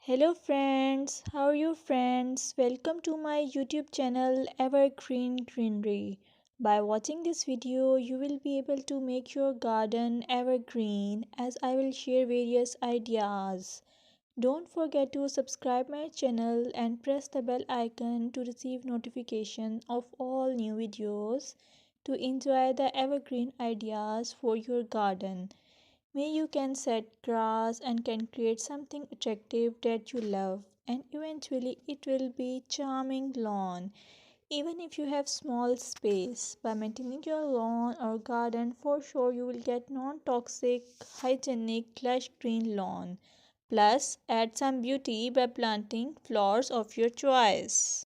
Hello friends, how are you friends? Welcome to my YouTube channel Evergreen Greenery. By watching this video, you will be able to make your garden evergreen as I will share various ideas. Don't forget to subscribe my channel and press the bell icon to receive notification of all new videos to enjoy the evergreen ideas for your garden. May you can set grass and can create something attractive that you love, and eventually it will be charming lawn. Even if you have small space, by maintaining your lawn or garden, for sure you will get non-toxic, hygienic, lush green lawn. Plus, add some beauty by planting flowers of your choice.